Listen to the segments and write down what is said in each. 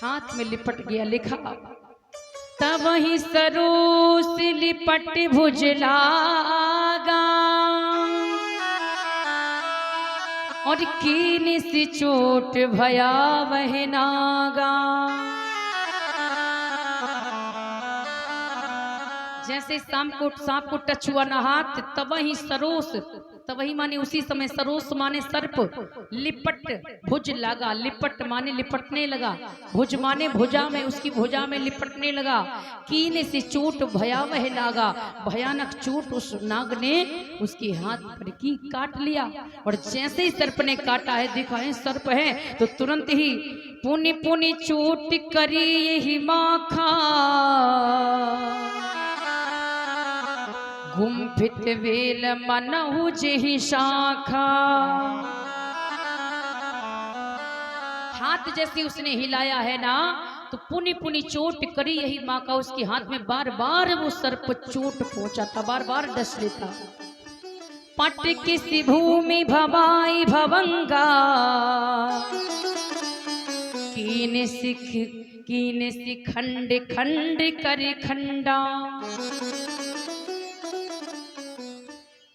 हाथ में लिपट गया, लिखा तब वही सरोस लिपट भुज लागा और कीन सी चोट भया वह नागा। जैसे सांप को टच हुआ ना हाथ, तब वही सरोस, तब वही माने उसी समय, सरोस माने सर्प, लिपट भुज लगा, लिपट माने लिपटने लगा, भुज माने भुजा में, उसकी भुजा में लिपटने लगा। कीने से चोट भयावह लागा, भयानक चोट उस नाग ने उसके हाथ पर की, काट लिया। और जैसे ही सर्प ने काटा है, देखा है सर्प है, तो तुरंत ही पुनि पुनि चोट करी यही माखा, गुम्फित वेल मनहु जेहि शाखा। हाथ जैसे उसने हिलाया है ना, तो पुनि पुनि चोट करी यही माँ का, उसके हाथ में बार बार वो सर्प चोट पहुंचा था, बार बार डस लेता। पट किसी भूमि भवाई भवंगा, कीन सिख खंड खंड कर खंडा।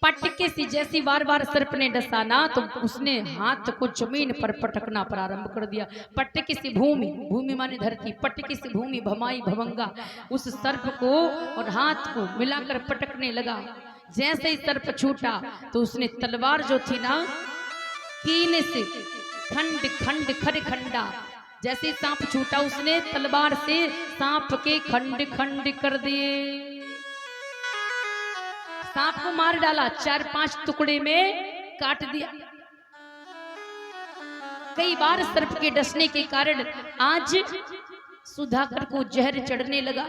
पटके से जैसी बार बार सर्प ने डसा ना, तो उसने हाथ को जमीन पर पटकना प्रारंभ कर दिया। पटके से भूमि, भूमि माने धरती, पटके से भूमि भमाई भवंगा, उस सर्प को और हाथ को मिलाकर पटकने लगा। जैसे ही सर्प छूटा तो उसने तलवार जो थी ना, कीने से खंड खंड खर खंडा, जैसे सांप छूटा उसने तलवार से सांप के खंड खंड कर दिए। सांप को मार डाला, 4-5 टुकड़े में काट दिया। कई बार सर्प के डसने के कारण आज सुधाकर को जहर चढ़ने लगा,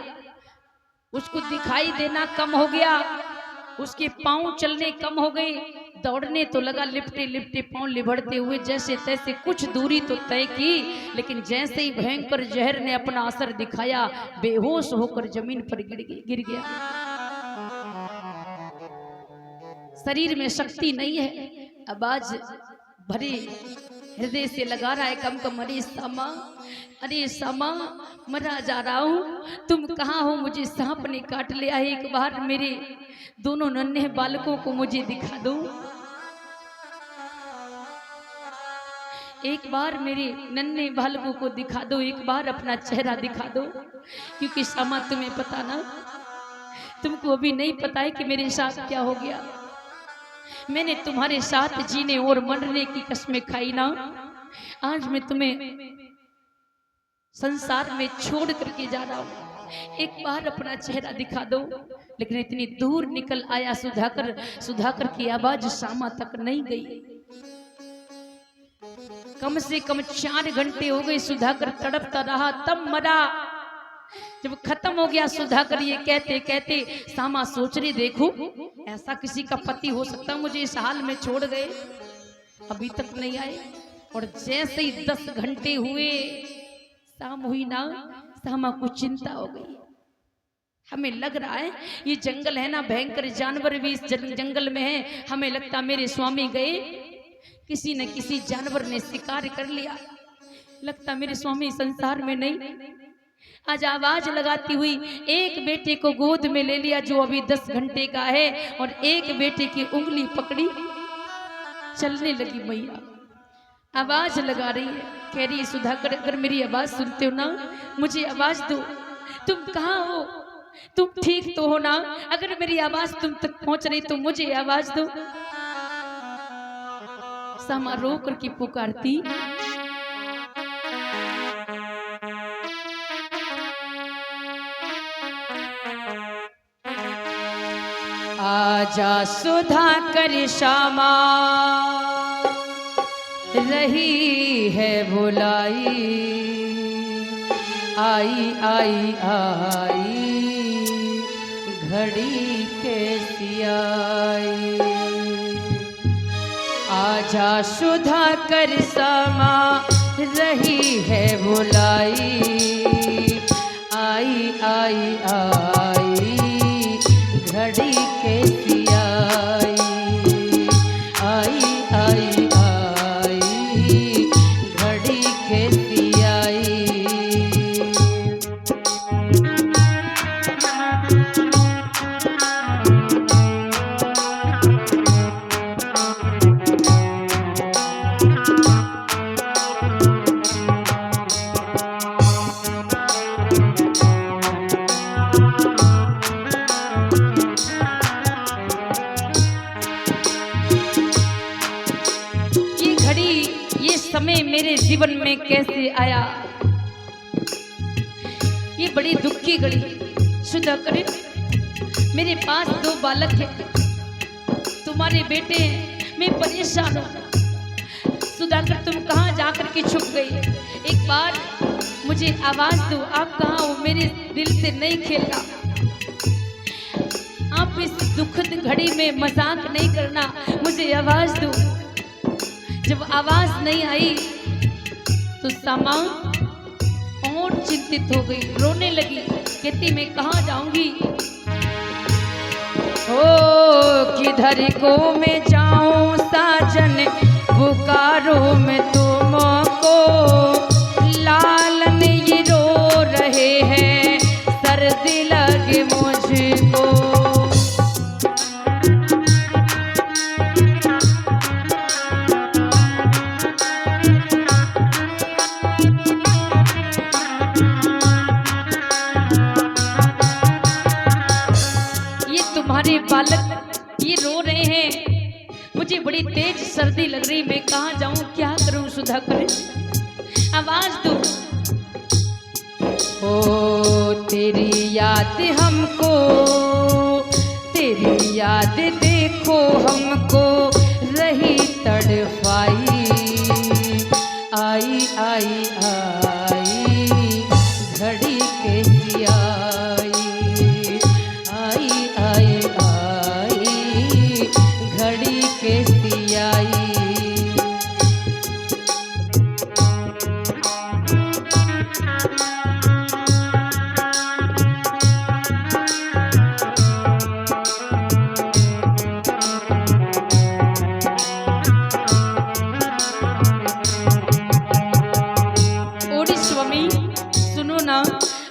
उसको दिखाई देना कम हो गया, उसके पांव चलने कम हो गए, दौड़ने तो लगा लिपटे लिपटे पांव लिभड़ते हुए, जैसे तैसे कुछ दूरी तो तय की, लेकिन जैसे ही भयंकर जहर ने अपना असर दिखाया, बेहोश होकर जमीन पर गिर गया। शरीर में शक्ति नहीं है, आवाज भरे हृदय से लगा रहा है कम कम, अरे सामा मरा जा रहा हूँ, तुम कहाँ हो, मुझे सांप ने काट लिया है, एक बार मेरे दोनों नन्हे बालकों को मुझे दिखा दो, एक बार मेरे नन्हे बालकों को दिखा दो, एक बार अपना चेहरा दिखा दो। क्योंकि सामा तुम्हें पता ना, तुमको अभी नहीं पता है कि मेरे साथ क्या हो गया। मैंने तुम्हारे साथ जीने और मरने की कसमें खाई ना, आज मैं तुम्हें संसार में छोड़ करके जा रहा हूं, एक बार अपना चेहरा दिखा दो। लेकिन इतनी दूर निकल आया सुधाकर की आवाज सामा तक नहीं गई। कम से कम 4 घंटे हो गए, सुधाकर तड़पता रहा, तब मरा। जब खत्म हो गया सुधाकर ये कहते कहते, सामा सोच रही, देखो ऐसा किसी का पति हो सकता, मुझे इस हाल में छोड़ गए, अभी तक नहीं आए। और जैसे ही 10 घंटे हुए, शाम हुई ना, सामा को चिंता हो गई। हमें लग रहा है ये जंगल है ना, भयंकर जानवर भी इस जंगल में है, हमें लगता मेरे स्वामी गए, किसी न किसी जानवर ने शिकार कर लिया, लगता मेरे स्वामी संसार में नहीं। आज आवाज लगाती हुई एक बेटे को गोद में ले लिया जो अभी 10 घंटे का है, और एक बेटे की उंगली पकड़ी, चलने लगी मैया। आवाज लगा रही है, कह रही है सुधाकर अगर मेरी आवाज सुनते हो ना, मुझे आवाज दो, तुम कहाँ हो, तुम ठीक तो हो ना, अगर मेरी आवाज तुम तक पहुंच रही तो मुझे आवाज दो। सामा रो करके पुकारती, आजा सुधाकर श्यामा, रही है बुलाई, आई आई आई घड़ी कैसी आई। आजा सुधाकर श्यामा, रही है बुलाई, आई आई आई घड़ी कैसी आई, आई आई आई घड़ी कैसी आई। आया। ये बड़ी दुख की घड़ी। सुधाकर, मेरे पास 2 बालक हैं, तुम्हारे बेटे हैं, मैं परेशान हूं। सुधाकर, तुम कहाँ जाकर के छुप गई? एक बार मुझे आवाज दो, आप कहाँ हो? मेरे दिल से नहीं खेलना। आप इस दुखद घड़ी में मजाक नहीं करना, मुझे आवाज दो। जब आवाज नहीं आई तो सामा और चिंतित हो गई, रोने लगी, कहती मैं कहाँ जाऊंगी? ओ किधर को मैं जाऊं साजन, पुकारो मैं तुमको, लालन ये रो रहे हैं, सर्दी लगे मुझको। तुम्हारे बालक ये रो रहे हैं, मुझे बड़ी तेज सर्दी लग रही, मैं कहाँ जाऊं, क्या करूं? सुधाकर, आवाज दो। ओ तेरी याद हमको, तेरी याद देखो हमको रही तड़पाई, आई आई आई घड़ी कैसी आई, घड़ी कैसी आई। ओडी स्वामी, सुनो ना,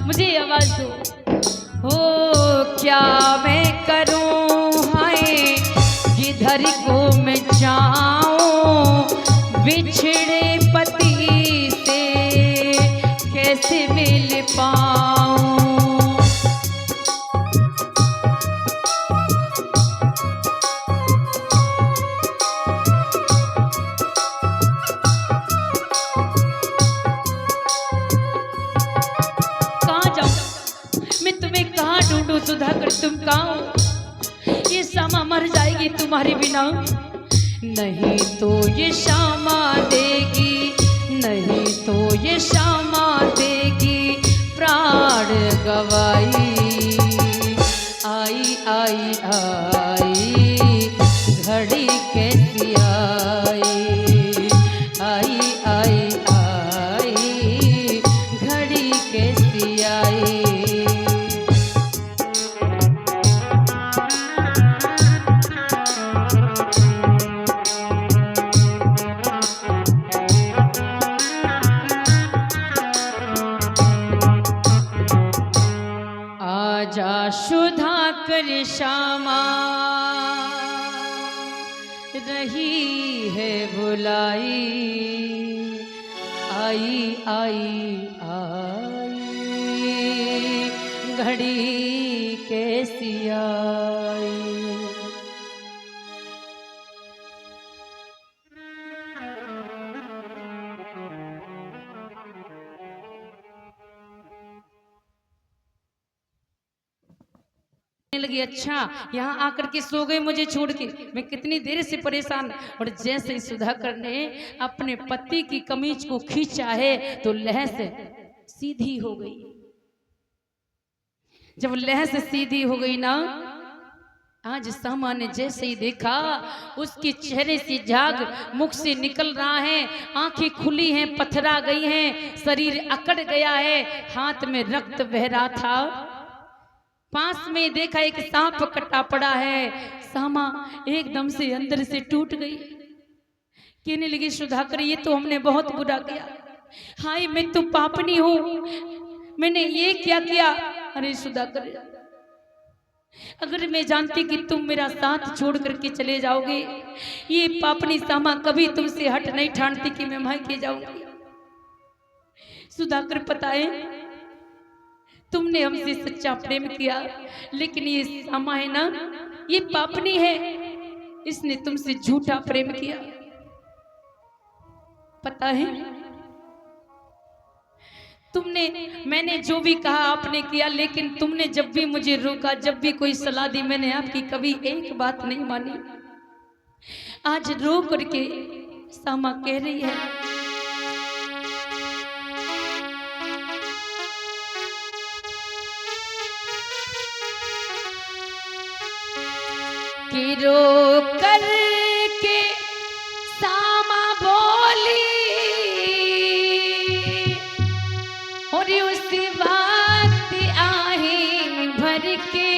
मुझे आवाज दो। हो क्या मैं करूं, हाय किधर को मैं जाऊं, बिछड़े पति से कैसे मिल पाऊं। कहाँ जाऊं मैं, तुम्हें कहाँ ढूंढूं? सुधाकर, तुम कहाँ हो? ये श्यामा मर जाएगी तुम्हारे बिना, नहीं तो ये श्यामा देगी, नहीं तो ये श्यामा देगी प्राण गवाई, आई आई आई घड़ी कैसी आई, आई आई आई घड़ी कैसी आई। आजा सुधाकर श्यामा, रही है बुलाई, आई आई आई घड़ी कैसी आई। लगी, अच्छा यहाँ आकर के सो गए मुझे छोड़ के, मैं कितनी देर से परेशान। और जैसे ही सुधाकर ने अपने पति की कमीज को खींचा है तो लह से सीधी हो गई। जब लह से सीधी हो गई ना, आज श्यामा ने जैसे ही देखा उसके चेहरे से झाग मुख से निकल रहा है, आंखें खुली हैं, पथरा गई हैं, शरीर अकड़ गया है, हाथ में रक्त बह रहा था। पास में देखा एक सांप कटा पड़ा है। श्यामा एकदम से अंदर से टूट गई, कहने लगी सुधाकर ये तो हमने बहुत बुरा किया, हाय मैं तो पापनी हूँ, मैंने ये क्या किया। अरे सुधाकर अगर मैं जानती कि तुम मेरा साथ छोड़ करके चले जाओगे, ये पापनी श्यामा कभी तुमसे हट नहीं ठानती कि मैं मायके जाऊंगी। सुधाकर पता है तुमने हमसे सच्चा प्रेम किया, लेकिन ये श्यामा है ना, ये पापनी है, इसने तुमसे झूठा प्रेम किया। पता है तुमने, मैंने जो भी कहा आपने किया, लेकिन तुमने जब भी मुझे रोका, जब भी कोई सलाह दी, मैंने आपकी कभी एक बात नहीं मानी। आज रो करके सामा कह रही है कि रो करके सामा बोली और उसी वक्त आहे भर के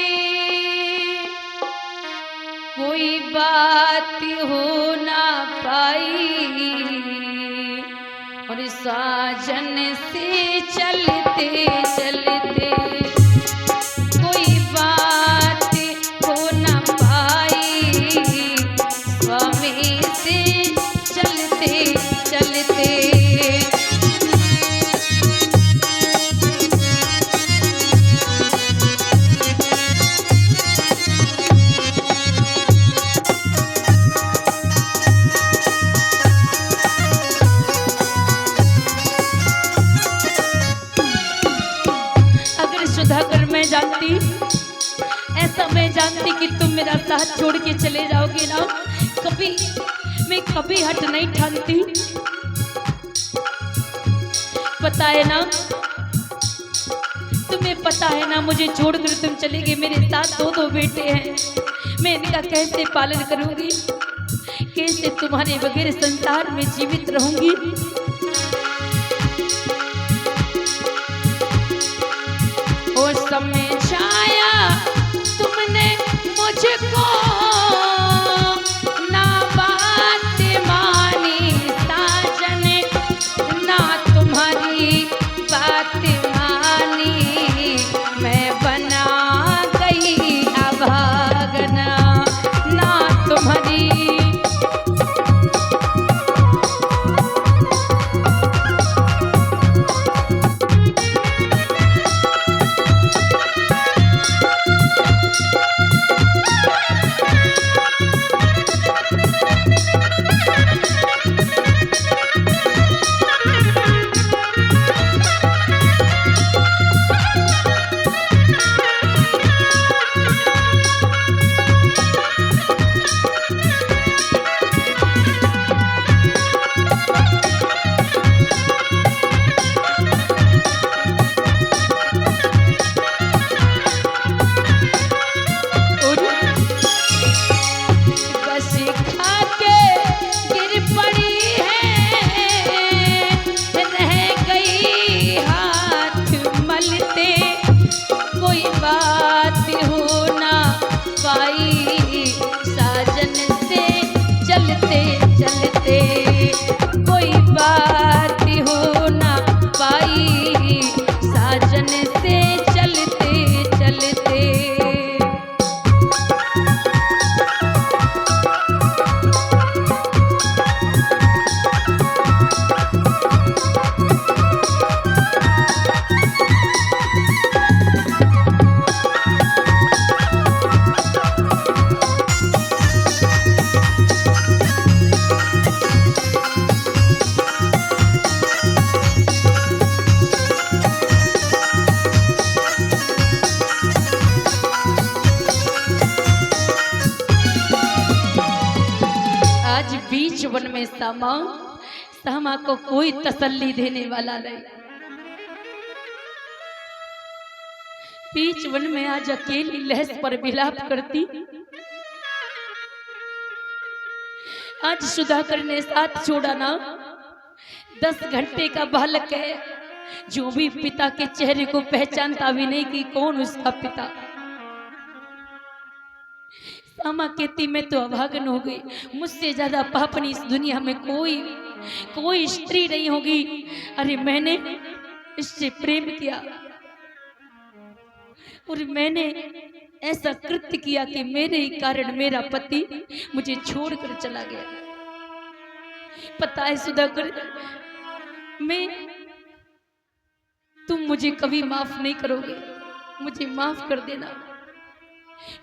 कोई बात हो ना पाई और साजन से चलते चलते कोई बात हो ना पाई स्वामी से चलते चलते। सुधाकर, मैं जानती, ऐसा मैं जानती कि तुम मेरा साथ छोड़ के चले जाओगे ना, कभी मैं कभी हट नहीं ठानती। पता है ना, तुम्हें पता है ना, मुझे छोड़कर तुम चले गए। मेरे साथ दो दो बेटे हैं, मैं इनका कैसे पालन करूंगी, कैसे तुम्हारे बगैर संसार में जीवित रहूंगी। समझाया तुमने मुझको ना बात मानी साजन, ना तुम्हारी बात मानी, मैं बना गई अभागना ना तुम्हारी। वन में सामा को कोई तसल्ली देने वाला नहीं। बीच वन में आज अकेली लहस पर विलाप करती। आज सुधाकर ने साथ छोड़ा ना, 10 घंटे का बालक है, जो भी पिता के चेहरे को पहचानता भी नहीं कि कौन उसका पिता। सामा कहती मैं तो अभागन हो गई, मुझसे ज्यादा पापनी इस दुनिया में कोई स्त्री नहीं होगी। अरे मैंने इससे प्रेम किया और मैंने ऐसा कृत्य किया कि मेरे ही कारण मेरा पति मुझे छोड़कर चला गया। पता है सुधाकर, तुम मुझे कभी माफ नहीं करोगे, मुझे माफ कर देना।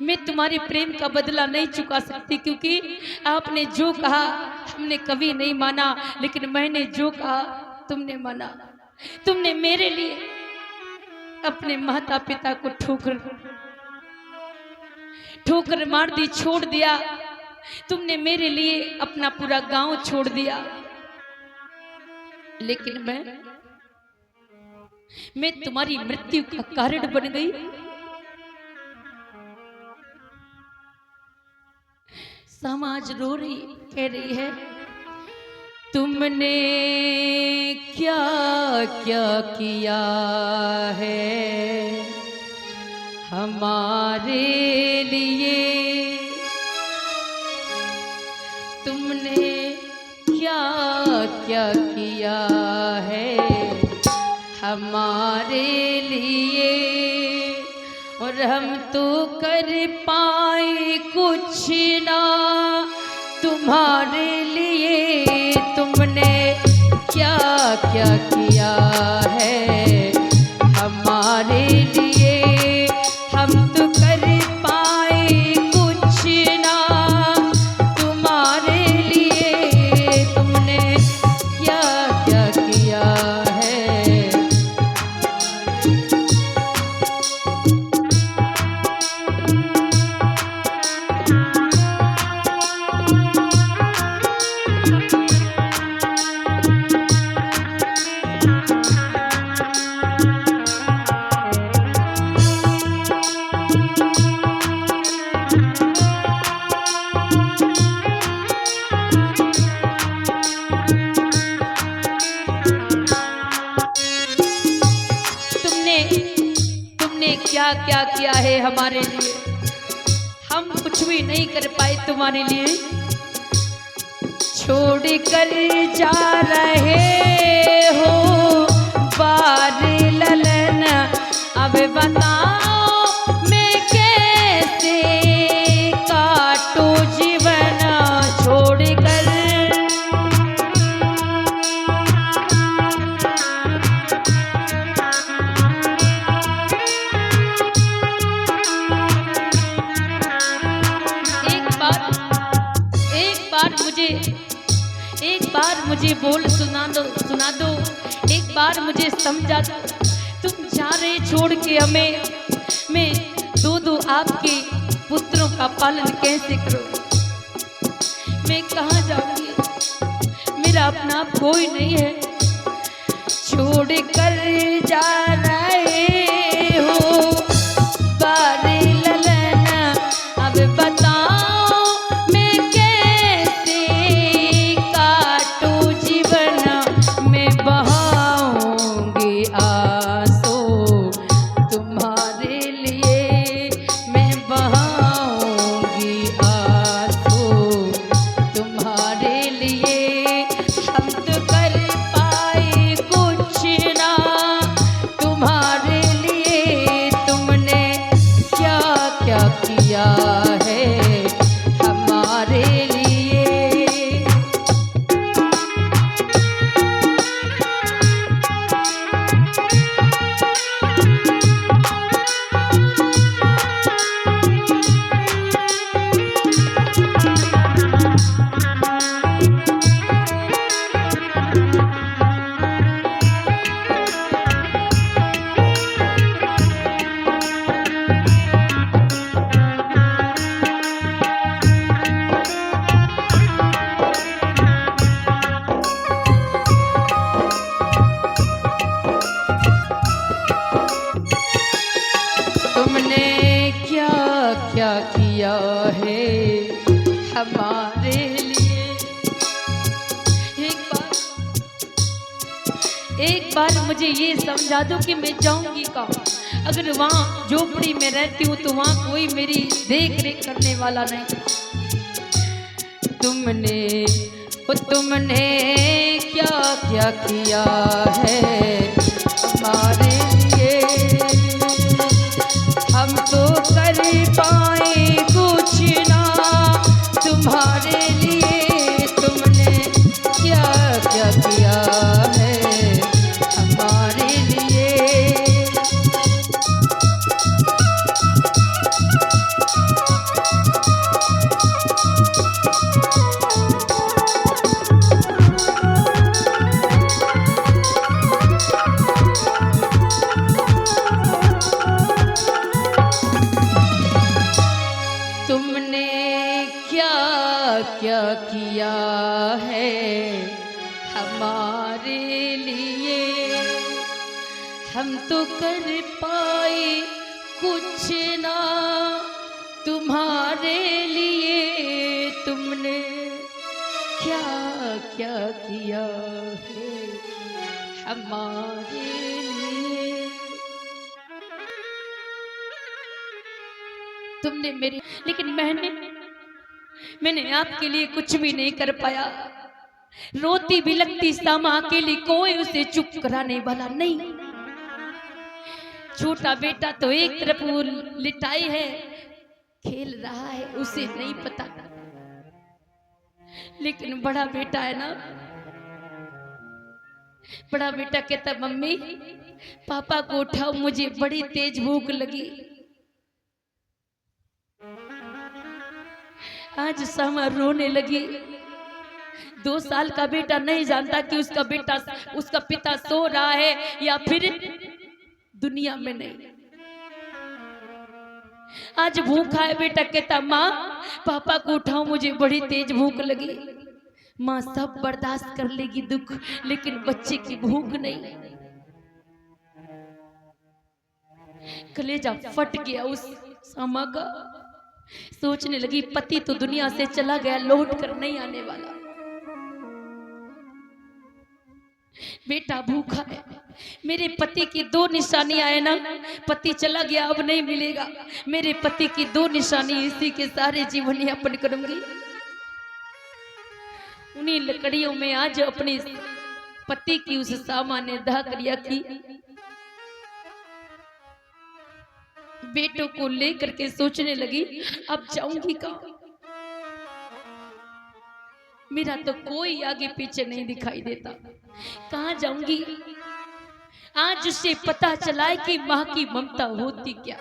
मैं तुम्हारे प्रेम का बदला नहीं चुका सकती, क्योंकि आपने जो कहा हमने कभी नहीं माना, लेकिन मैंने जो कहा तुमने माना। तुमने मेरे लिए अपने माता पिता को ठोकर ठोकर मार दी, छोड़ दिया। तुमने मेरे लिए अपना पूरा गांव छोड़ दिया, लेकिन मैं तुम्हारी मृत्यु का कारण बन गई। समाज रो रही, कह रही है तुमने क्या क्या किया है हमारे लिए, तुमने क्या क्या किया है हमारे लिए, और हम तो कर पाए कुछ ना तुम्हारे लिए। तुमने क्या क्या किया है हमारे लिए, हम तो कर पाए कुछ ना तुम्हारे लिए। तुमने क्या क्या किया है। क्या क्या किया है हमारे लिए, हम कुछ भी नहीं कर पाए तुम्हारे लिए। छोड़ कर जा रहे हो बार ललन, अब बताओ मैं कैसे काटू जीवन। छोड़ कर एक बार मुझे बोल सुना दो, एक बार मुझे समझा दो। तुम जा रहे छोड़ के हमें, मैं दो आपके पुत्रों का पालन कैसे करूं। मैं कहाँ जाऊंगी, मेरा अपना आप कोई नहीं है। छोड़ कर जा रहे हो बारे ललना, अब बताओ क्या किया है हमारे लिए। एक बार मुझे ये समझा दो कि मैं जाऊंगी कहाँ। अगर वहाँ झोपड़ी में रहती हूँ तो वहाँ कोई मेरी देख रेख करने वाला नहीं। तुमने क्या क्या किया है हमारे लिए, हम तो कर पाए कुछ ना तुम्हारे लिए। तुमने क्या क्या किया है हमारे लिए। हम तो कर पाए कुछ ना, तुम्हारे लिए तुमने क्या क्या किया है हमारे लिए। तुमने मेरी, लेकिन मैंने आपके लिए कुछ भी नहीं कर पाया। रोती भी लगती सामा अकेली, कोई उसे चुप कराने वाला नहीं। छोटा बेटा तो एक तरफ वो लिटाई है, खेल रहा है, उसे नहीं पता। लेकिन बड़ा बेटा है ना, बड़ा बेटा कहता मम्मी पापा को उठाओ, मुझे बड़ी तेज भूख लगी। आज सामा रोने लगी। 2 साल का बेटा नहीं जानता कि उसका पिता सो रहा है या फिर दुनिया में नहीं। आज भूखा है बेटा, कहता माँ पापा को उठाओ, मुझे बड़ी तेज भूख लगी। माँ सब बर्दाश्त कर लेगी दुख, लेकिन बच्चे की भूख नहीं। कलेजा फट गया उस सामा का। सोचने लगी पति तो दुनिया से चला गया, लौट कर नहीं आने वाला। बेटा भूखा है, मेरे पति की 2 निशानी आए ना, पति चला गया अब नहीं मिलेगा। मेरे पति की 2 निशानी, इसी के सारे जीवन यापन करूंगी। उन्हीं लकड़ियों में आज अपने पति की उस सामा ने दाह क्रिया की। बेटों को लेकर के सोचने लगी अब जाऊंगी कहां, मेरा तो कोई आगे पीछे नहीं दिखाई देता, कहां जाऊंगी। आज उसे पता चला है कि माँ की ममता होती क्या,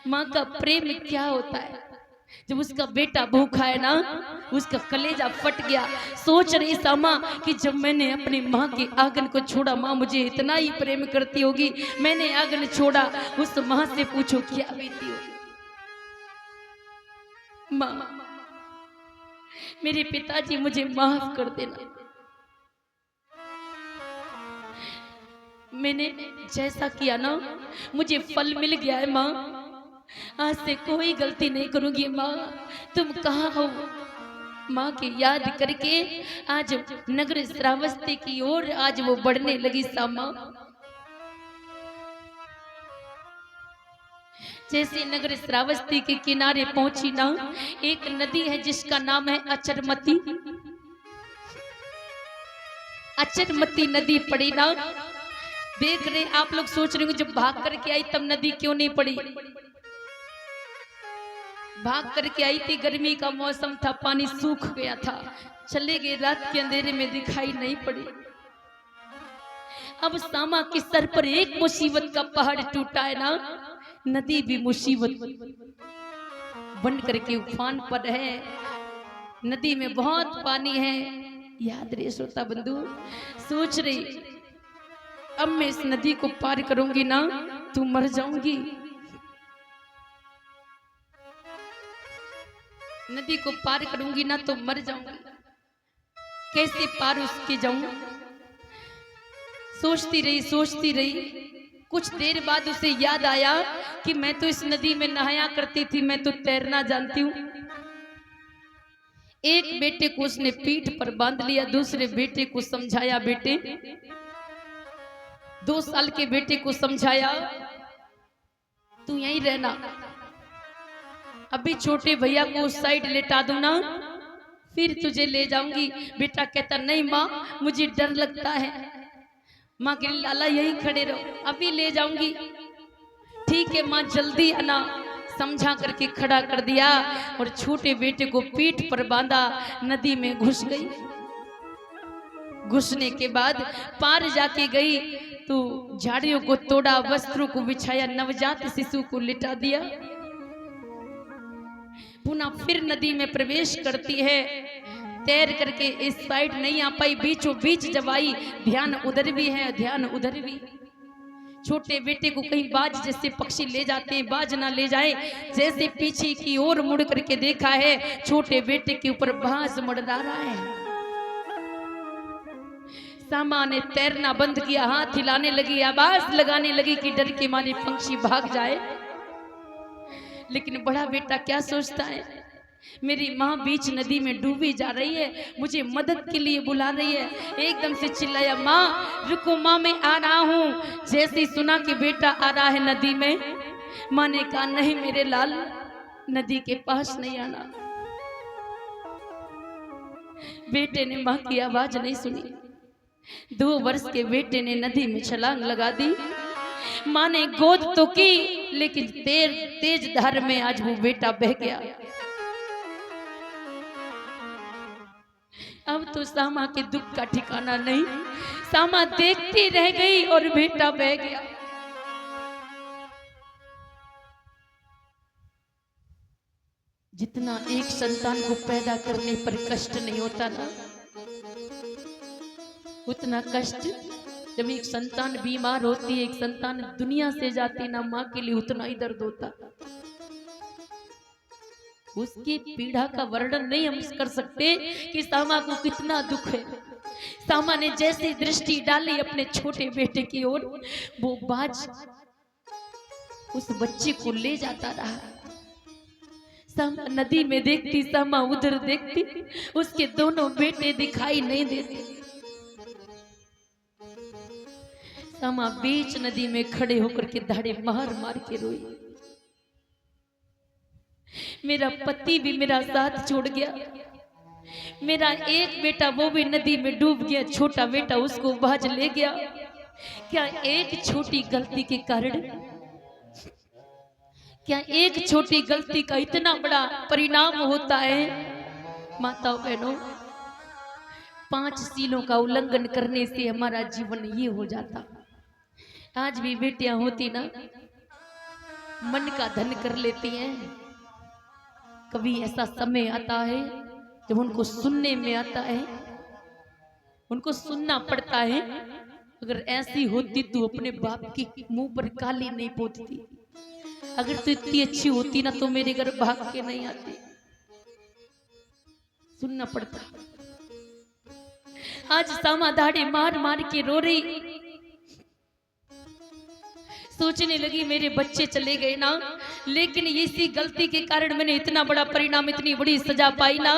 माँ का प्रेम क्या होता है। जब उसका बेटा भूखा है ना, उसका कलेजा फट गया। सोच रही सामा कि जब मैंने अपनी माँ के आंगन को छोड़ा, माँ मुझे इतना ही प्रेम करती होगी। मैंने आंगन छोड़ा, उस माँ से पूछो क्या बीती होगी। माँ मेरे पिताजी मुझे माफ कर देना, मैंने जैसा किया ना मुझे फल मिल गया है। माँ आज से कोई गलती नहीं करूंगी। माँ तुम कहाँ हो। माँ की याद करके आज नगर श्रावस्ती की ओर आज वो बढ़ने लगी सामा। जैसे नगर श्रावस्ती के किनारे पहुंची ना, एक नदी है जिसका नाम है अचरमती। अचरमती नदी पड़ी ना, देख रहे आप लोग सोच रहे होंगे जब भाग करके आई तब नदी क्यों नहीं पड़ी। भाग करके आई थी, गर्मी का मौसम था, पानी सूख गया था, चले गए, रात के अंधेरे में दिखाई नहीं पड़ी। अब सामा के सर पर एक मुसीबत का पहाड़ टूटा है ना, नदी भी मुसीबत बन करके उफान पर है। नदी में बहुत पानी है। याद रे श्रोता बंधु, सोच रही अब मैं इस नदी को पार करूंगी ना तू मर जाऊंगी। नदी को पार करूंगी ना तो मर जाऊंगी, कैसे पार उसके जाऊं। सोचती रही। कुछ देर बाद उसे याद आया कि मैं तो इस नदी में नहाया करती थी, मैं तो तैरना जानती हूँ। एक बेटे को उसने पीठ पर बांध लिया, दूसरे बेटे को समझाया, बेटे 2 साल के बेटे को समझाया तू यहीं रहना, अभी छोटे भैया को उस साइड लेटा दो ना, फिर तुझे ले जाऊंगी। बेटा कहता नहीं माँ मुझे डर लगता है। माँ के लाला यहीं खड़े रहो, अभी ले जाऊंगी। ठीक है माँ जल्दी आना, समझा करके खड़ा कर दिया और छोटे बेटे को पीठ पर बांधा, नदी में घुस गई। घुसने के बाद पार जाके गई तो झाड़ियों को तोड़ा, वस्त्रों को बिछाया, नवजात शिशु को लिटा दिया। पुनः फिर नदी में प्रवेश करती है, तैर करके इस साइड नहीं आ पाई, बीचों बीच जब आई, ध्यान उधर भी है ध्यान उधर भी। छोटे बेटे को कहीं बाज जैसे पक्षी ले जाते हैं, बाज ना ले जाए, जैसे पीछे की ओर मुड़ करके देखा है, छोटे बेटे के ऊपर बाज मंडरा रहा है। सामा ने तैरना बंद किया, हाथ हिलाने लगी, आवाज लगाने लगी कि डर के मारे पंछी भाग जाए। लेकिन बड़ा बेटा क्या सोचता है, मेरी माँ बीच नदी में डूबी जा रही है, मुझे मदद के लिए बुला रही है। एकदम से चिल्लाया, माँ रुको माँ, मैं आ रहा हूँ। जैसे ही सुना कि बेटा आ रहा है नदी में, माँ ने कहा नहीं मेरे लाल, नदी के पास नहीं आना। बेटे ने माँ की आवाज नहीं सुनी। 2 वर्ष के बेटे ने नदी में छलांग लगा दी। माँ ने गोद तो की, लेकिन तेज धार में आज वो बेटा बह गया। अब तो सामा के दुख का ठिकाना नहीं। सामा देखती रह गई और बेटा बह गया। जितना एक संतान को पैदा करने पर कष्ट नहीं होता ना, उतना कष्ट जब एक संतान बीमार होती है, एक संतान दुनिया से जाती ना, माँ के लिए उतना ही दर्द होता। उसकी पीड़ा का वर्णन नहीं हम कर सकते कि सामा को कितना दुख है। सामा ने जैसे दृष्टि डाली अपने छोटे बेटे की ओर, वो बाज उस बच्चे को ले जाता रहा। सामा नदी में देखती, सामा उधर देखती, उसके दोनों बेटे दिखाई नहीं देते। सामा बीच नदी में खड़े होकर के धाड़े मार मार के रोई। मेरा पति भी मेरा साथ छोड़ गया, मेरा एक बेटा वो भी नदी में डूब गया, छोटा बेटा उसको बाज ले गया। क्या एक छोटी गलती के कारण, क्या एक छोटी गलती का इतना बड़ा परिणाम होता है? माताओं बहनों, 5 सीलों का उल्लंघन करने से हमारा जीवन ये हो जाता। आज भी बेटियां होती ना, मन का धन कर लेती हैं। कभी ऐसा समय आता है जब उनको सुनने में आता है, उनको सुनना पड़ता है। अगर ऐसी होती तो अपने बाप के मुंह पर काली नहीं पोतती। अगर तो इतनी अच्छी होती ना तो मेरे घर भाग के नहीं आती। सुनना पड़ता। आज सामा दाढ़ी मार मार के रो रही, सोचने लगी मेरे बच्चे चले गए ना, लेकिन इसी गलती के कारण मैंने इतना बड़ा परिणाम, इतनी बड़ी सजा पाई ना।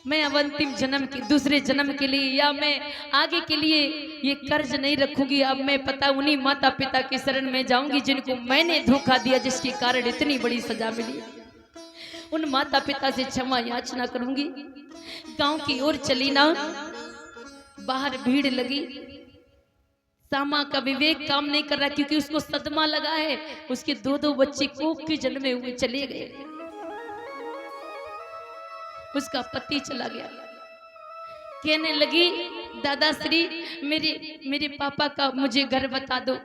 मैं अब अंतिम जन्म के, दूसरे जन्म के लिए या मैं आगे के लिए ये कर्ज नहीं रखूंगी। अब मैं पता उन्हीं माता पिता के शरण में जाऊंगी जिनको मैंने धोखा दिया, जिसके कारण इतनी बड़ी सजा मिली। उन माता पिता से क्षमा याचना करूंगी। गांव की ओर चली ना, बाहर भीड़ लगी। सामा का विवेक काम नहीं कर रहा क्योंकि उसको सदमा लगा है। उसके 2 बच्चे कोख के जन्मे हुए चले गए। उसका पति चला गया। कहने लगी, दादाश्री मेरे पापा का मुझे घर बता दो।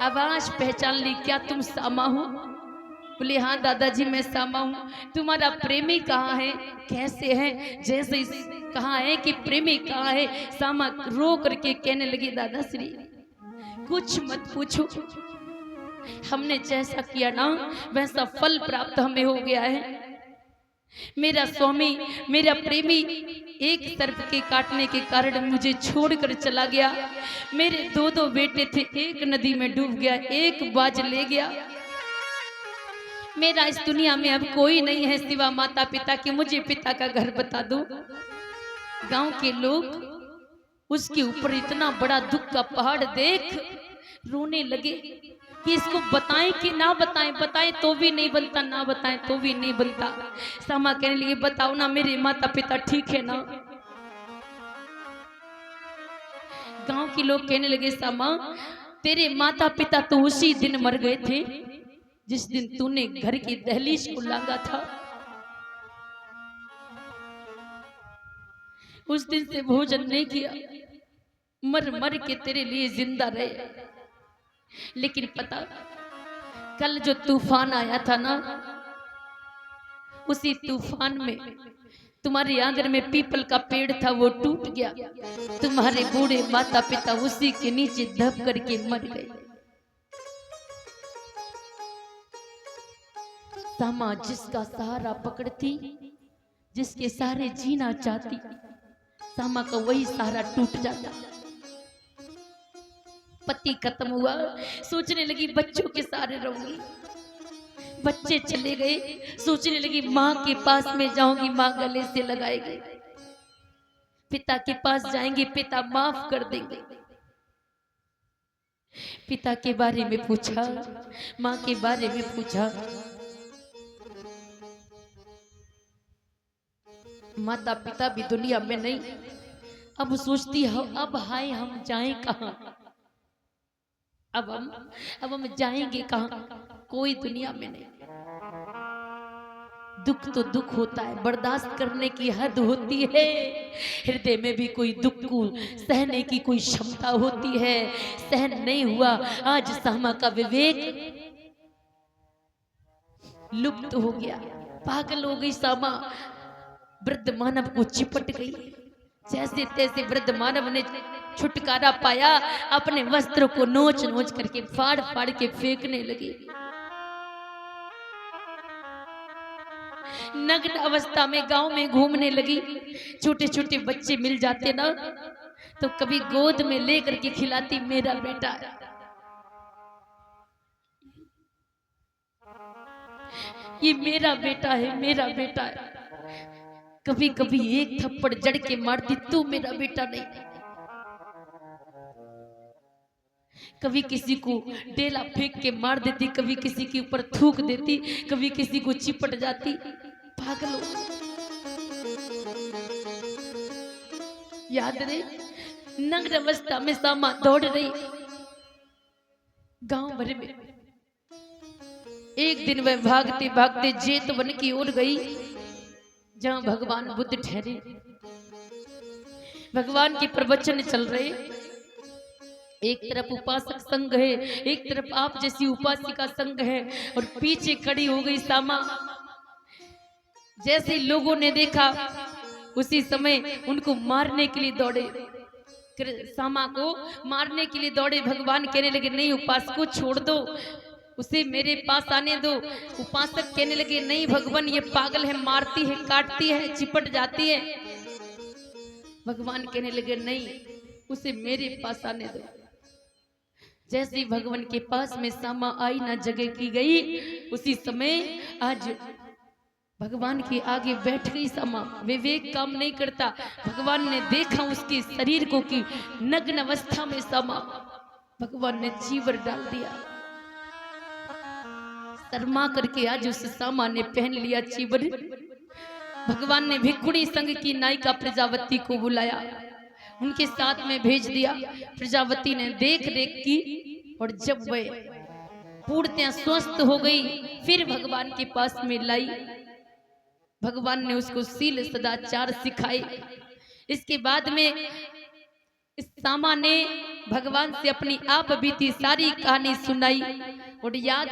आवाज पहचान ली, क्या तुम सामा हो? बोले हाँ दादाजी मैं सामा हूँ। तुम्हारा प्रेमी कहाँ है, कैसे है? जैसे कहा है कि प्रेमी कहाँ है, सामा रो करके कहने लगी, दादाश्री कुछ मत पूछो, हमने जैसा किया ना वैसा फल प्राप्त हमें हो गया है। मेरा स्वामी, मेरा प्रेमी एक सर्प के काटने के कारण मुझे छोड़कर चला गया। मेरे 2 बेटे थे, एक नदी में डूब गया, एक बाज ले गया। मेरा इस दुनिया में अब कोई नहीं है सिवा माता पिता के। मुझे पिता का घर बता दो। गांव के लोग उसके ऊपर इतना बड़ा दुख का पहाड़ देख रोने लगे कि इसको बताएं कि ना बताएं, बताएं तो भी नहीं बनता, ना बताएं तो भी नहीं बनता। सामा कहने लगी, बताओ ना मेरे माता पिता ठीक है ना? गांव के लोग कहने लगे, सामा तेरे माता पिता तो उसी दिन मर गए थे जिस दिन तूने घर की दहलीज को लांगा था। उस दिन से भोजन नहीं किया, मर मर के तेरे लिए जिंदा रहे। लेकिन पता, कल जो तूफान आया था ना, उसी तूफान में तुम्हारे आंगन में पीपल का पेड़ था, वो टूट गया। तुम्हारे बूढ़े माता पिता उसी के नीचे दब करके मर गए। सामा जिसका सहारा पकड़ती, जिसके सहारे जीना चाहती, सामा का वही सहारा टूट जाता। पति खत्म हुआ, सोचने लगी बच्चों के सहारे रहूंगी। बच्चे चले गए, सोचने लगी माँ के पास में जाऊंगी, माँ गले से लगाएगी। पिता के पास जाएंगे, पिता माफ कर देंगे। पिता के बारे में पूछा, माँ के बारे में पूछा, माता पिता भी दुनिया में नहीं। अब सोचती है अब हाय हम जाएं कहाँ, अब हम जाएंगे कहाँ, कोई दुनिया में नहीं। दुख तो दुख होता है, बर्दाश्त करने की हद होती है। हृदय में भी कोई दुख को सहने की कोई क्षमता होती है, सहन नहीं हुआ। आज सामा का विवेक लुप्त हो गया, पागल हो गई सामा। वृद्ध मानव को चिपट गई। जैसे तैसे वृद्ध मानव ने छुटकारा पाया, अपने वस्त्र को नोच नोच करके फाड़ फाड़ के फेंकने लगी। नग्न अवस्था में गांव में घूमने लगी। छोटे छोटे बच्चे मिल जाते ना, तो कभी गोद में लेकर के खिलाती, मेरा बेटा है, ये मेरा बेटा है, मेरा बेटा है। कभी कभी एक थप्पड़ जड़ के मारती, तू मेरा बेटा नहीं। कभी किसी को डेला फेंक के मार देती, कभी किसी के ऊपर थूक देती, कभी किसी को चिपट जाती। पागल हो। याद रहे, नग्न अवस्था में सामा दौड़ रही गांव भर में। एक दिन वह भागते भागते जेतवन की ओर गई, जहां भगवान बुद्ध ठहरे। भगवान के प्रवचन चल रहे। एक तरफ उपासक संघ है, एक तरफ आप जैसी उपासिका संघ है, और पीछे खड़ी हो गई सामा। जैसे लोगों ने देखा, उसी समय उनको मारने के लिए दौड़े, सामा को मारने के लिए दौड़े। भगवान कहने लगे, नहीं उपासको छोड़ दो, उसे मेरे पास आने दो। उपासक कहने लगे, नहीं भगवान ये पागल है, मारती है, काटती है, चिपट जाती है। भगवान कहने लगे, नहीं उसे मेरे पास आने दो। जैसे ही भगवान के पास में सामा आई ना जगह की गई, उसी समय आज भगवान के आगे बैठ गई सामा। विवेक काम नहीं करता। भगवान ने देखा उसके शरीर को कि नग्न अवस्था में सामा। भगवान ने चीवर डाल दिया। शर्मा करके आज उस सामा ने पहन लिया चीवर। भगवान ने भिक्षुणी संघ की नायिका प्रजावती को बुलाया, उनके साथ में भेज दिया। प्रजावती ने देख रेख की, और जब वह पूर्णतः स्वस्थ हो गई, फिर भगवान के पास में लाई। भगवान ने उसको शील सदाचार सिखाए। इसके बाद में इस सामा ने भगवान से अपनी आप बीती सारी कहानी सुनाई। और याद